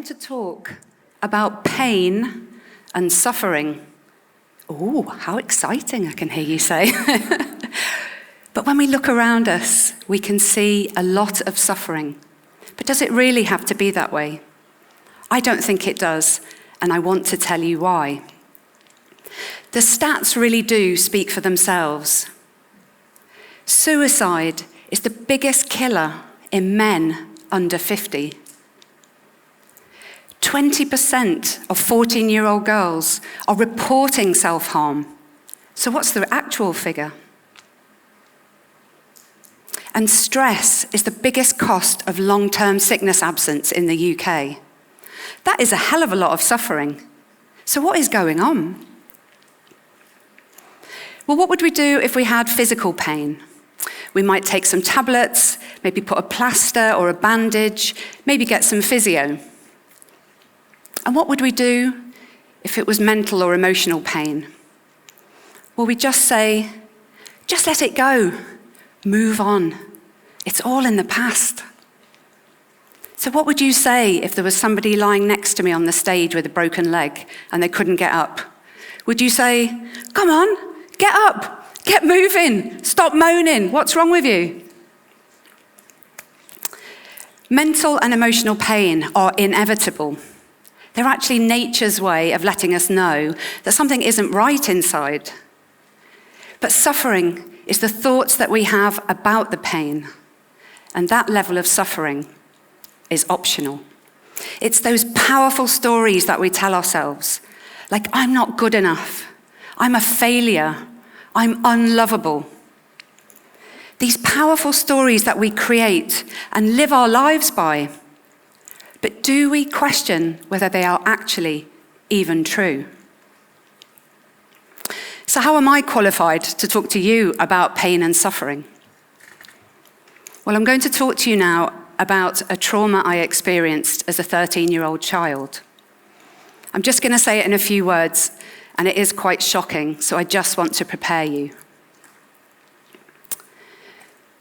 want to talk about pain and suffering. Oh, how exciting, I can hear you say. But when we look around us, we can see a lot of suffering. But does it really have to be that way? I don't think it does, and I want to tell you why. The stats really do speak for themselves. Suicide is the biggest killer in men under 50. 20% of 14-year-old girls are reporting self-harm. So what's the actual figure? And stress is the biggest cost of long-term sickness absence in the UK. That is a hell of a lot of suffering. So what is going on? Well, what would we do if we had physical pain? We might take some tablets, maybe put a plaster or a bandage, maybe get some physio. And what would we do if it was mental or emotional pain? Well, we just say, just let it go, move on. It's all in the past. So what would you say if there was somebody lying next to me on the stage with a broken leg and they couldn't get up? Would you say, come on, get up, get moving, stop moaning, what's wrong with you? Mental and emotional pain are inevitable. They're actually nature's way of letting us know that something isn't right inside. But suffering is the thoughts that we have about the pain, and that level of suffering is optional. It's those powerful stories that we tell ourselves, like, I'm not good enough, I'm a failure, I'm unlovable. These powerful stories that we create and live our lives by. But do we question whether they are actually even true? So how am I qualified to talk to you about pain and suffering? Well, I'm going to talk to you now about a trauma I experienced as a 13-year-old child. I'm just going to say it in a few words, and it is quite shocking, so I just want to prepare you.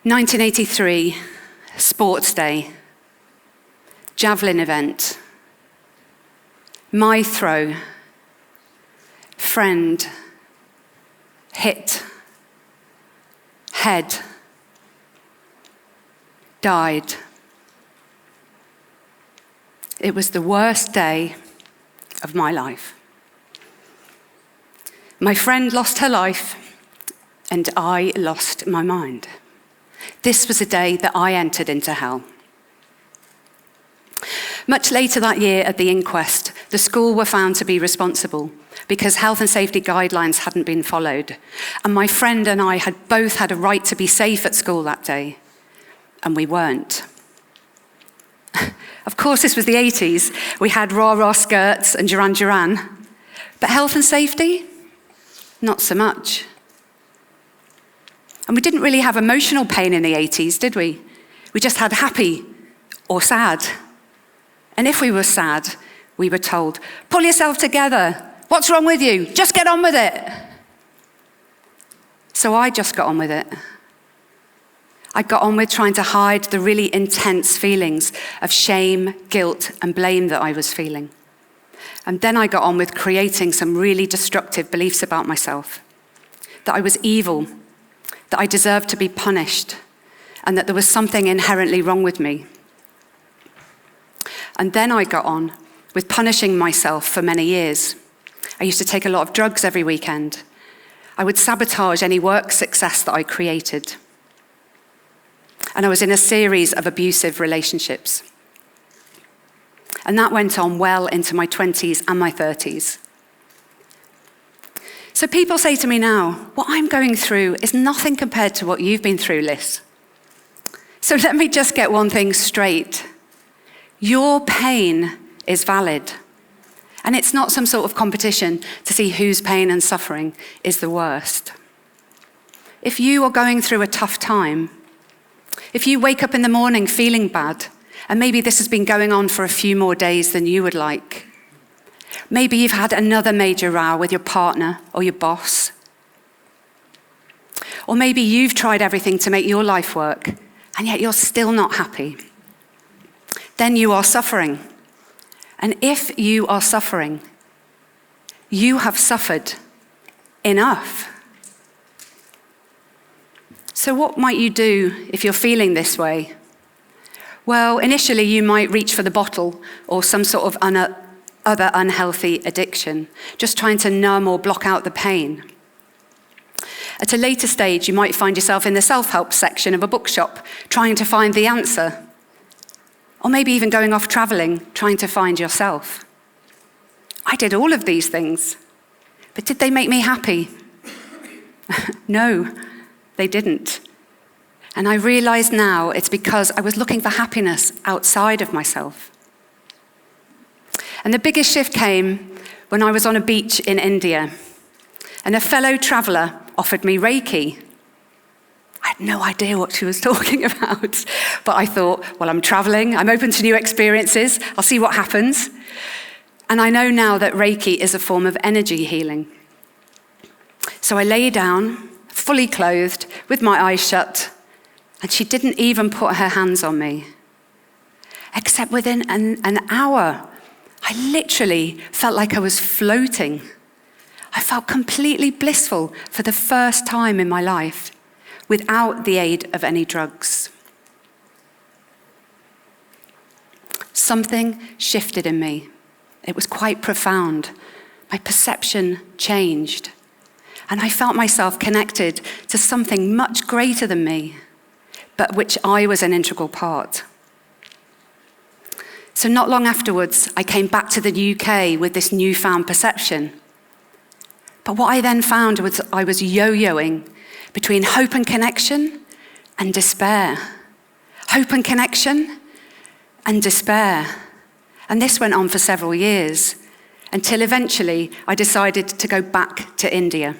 1983, sports day. Javelin event, my throw, friend, hit, head, died. It was the worst day of my life. My friend lost her life, and I lost my mind. This was a day that I entered into hell. Much later that year at the inquest, the school were found to be responsible because health and safety guidelines hadn't been followed. And my friend and I had both had a right to be safe at school that day, and we weren't. Of course, this was the 80s. We had rah-rah skirts and Duran Duran. But health and safety? Not so much. And we didn't really have emotional pain in the 80s, did we? We just had happy or sad. And if we were sad, we were told, pull yourself together. What's wrong with you? Just get on with it. So I just got on with it. I got on with trying to hide the really intense feelings of shame, guilt, and blame that I was feeling. And then I got on with creating some really destructive beliefs about myself. That I was evil, that I deserved to be punished, and that there was something inherently wrong with me. And then I got on with punishing myself for many years. I used to take a lot of drugs every weekend. I would sabotage any work success that I created. And I was in a series of abusive relationships. And that went on well into my 20s and my 30s. So people say to me now, what I'm going through is nothing compared to what you've been through, Lis. So let me just get one thing straight. Your pain is valid. And it's not some sort of competition to see whose pain and suffering is the worst. If you are going through a tough time, if you wake up in the morning feeling bad, and maybe this has been going on for a few more days than you would like, maybe you've had another major row with your partner or your boss, or maybe you've tried everything to make your life work, and yet you're still not happy, then you are suffering. And if you are suffering, you have suffered enough. So what might you do if you're feeling this way? Well, initially you might reach for the bottle or some sort of other unhealthy addiction, just trying to numb or block out the pain. At a later stage, you might find yourself in the self-help section of a bookshop, trying to find the answer. Or maybe even going off traveling, trying to find yourself. I did all of these things, but did they make me happy? No, they didn't. And I realize now it's because I was looking for happiness outside of myself. And the biggest shift came when I was on a beach in India, and a fellow traveler offered me Reiki. I had no idea what she was talking about, but I thought, well, I'm traveling, I'm open to new experiences, I'll see what happens. And I know now that Reiki is a form of energy healing. So I lay down, fully clothed, with my eyes shut, and she didn't even put her hands on me. Except within an hour, I literally felt like I was floating. I felt completely blissful for the first time in my life, without the aid of any drugs. Something shifted in me. It was quite profound. My perception changed. And I felt myself connected to something much greater than me, but which I was an integral part. So not long afterwards, I came back to the UK with this newfound perception. But what I then found was I was yo-yoing between hope and connection and despair. Hope and connection and despair. And this went on for several years, until eventually I decided to go back to India.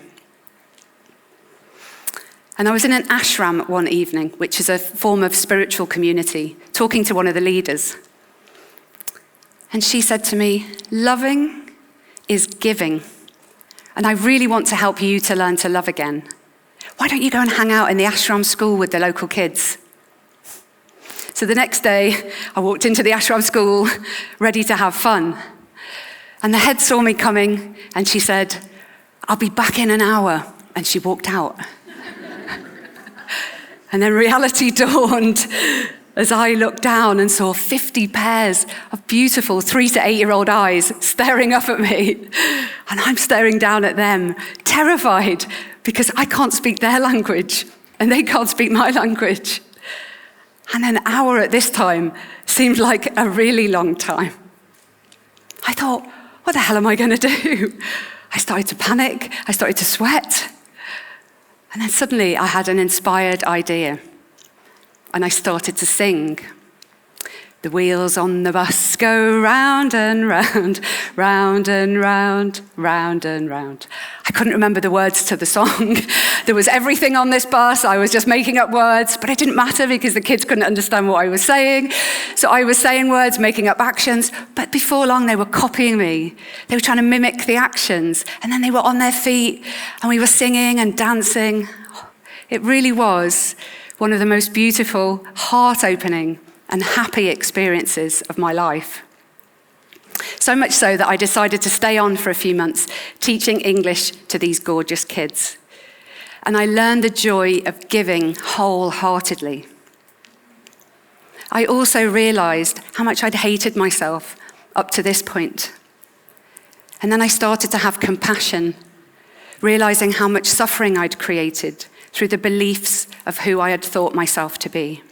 And I was in an ashram one evening, which is a form of spiritual community, talking to one of the leaders. And she said to me, "Loving is giving. And I really want to help you to learn to love again. Why don't you go and hang out in the ashram school with the local kids?" So the next day, I walked into the ashram school, ready to have fun. And the head saw me coming, and she said, "I'll be back in an hour." And she walked out. And then reality dawned as I looked down and saw 50 pairs of beautiful 3 to 8-year-old eyes staring up at me. And I'm staring down at them, terrified, because I can't speak their language and they can't speak my language. And an hour at this time seemed like a really long time. I thought, what the hell am I going to do? I started to panic. I started to sweat. And then suddenly I had an inspired idea. And I started to sing. The wheels on the bus go round and round, round and round, round and round. I couldn't remember the words to the song. There was everything on this bus. I was just making up words, but it didn't matter because the kids couldn't understand what I was saying. So I was saying words, making up actions, but before long they were copying me. They were trying to mimic the actions, and then they were on their feet, and we were singing and dancing. It really was one of the most beautiful, heart-opening, and happy experiences of my life. So much so that I decided to stay on for a few months, teaching English to these gorgeous kids. And I learned the joy of giving wholeheartedly. I also realized how much I'd hated myself up to this point. And then I started to have compassion, realizing how much suffering I'd created through the beliefs of who I had thought myself to be.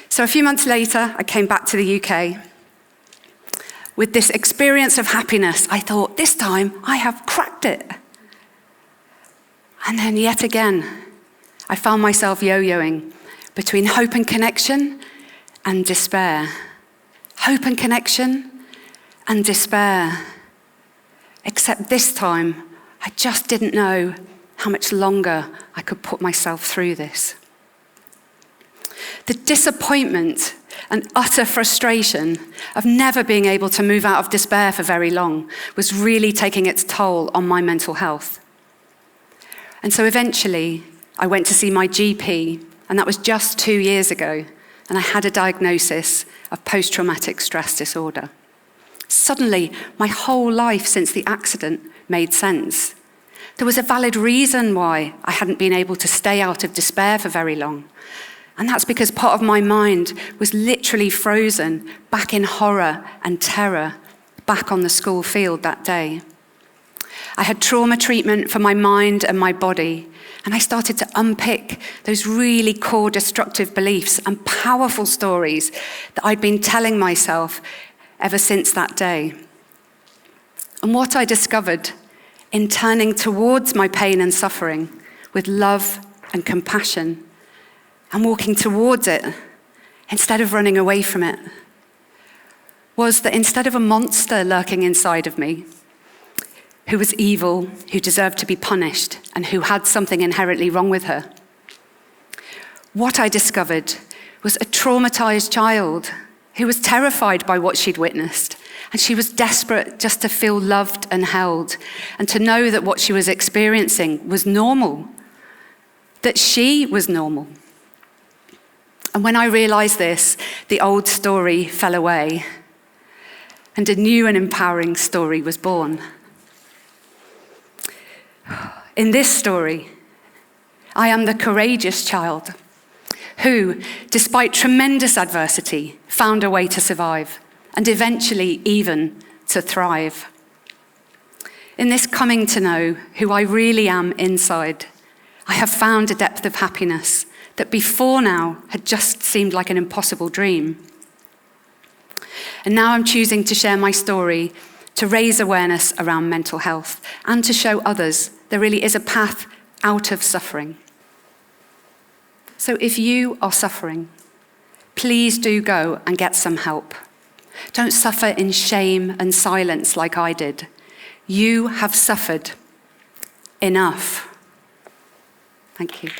So a few months later, I came back to the UK. With this experience of happiness, I thought, this time I have cracked it. And then yet again, I found myself yo-yoing between hope and connection and despair. Hope and connection and despair. Except this time, I just didn't know how much longer I could put myself through this. The disappointment and utter frustration of never being able to move out of despair for very long was really taking its toll on my mental health. And so eventually, I went to see my GP, and that was just 2 years ago, and I had a diagnosis of post-traumatic stress disorder. Suddenly, my whole life since the accident made sense. There was a valid reason why I hadn't been able to stay out of despair for very long. And that's because part of my mind was literally frozen back in horror and terror, back on the school field that day. I had trauma treatment for my mind and my body, and I started to unpick those really core destructive beliefs and powerful stories that I'd been telling myself ever since that day. And what I discovered in turning towards my pain and suffering with love and compassion and walking towards it instead of running away from it was that instead of a monster lurking inside of me, who was evil, who deserved to be punished, and who had something inherently wrong with her, what I discovered was a traumatized child who was terrified by what she'd witnessed, and she was desperate just to feel loved and held, and to know that what she was experiencing was normal, that she was normal. And when I realized this, the old story fell away, and a new and empowering story was born. In this story, I am the courageous child who, despite tremendous adversity, found a way to survive and eventually even to thrive. In this coming to know who I really am inside, I have found a depth of happiness that before now had just seemed like an impossible dream. And now I'm choosing to share my story to raise awareness around mental health and to show others there really is a path out of suffering. So if you are suffering, please do go and get some help. Don't suffer in shame and silence like I did. You have suffered enough. Thank you.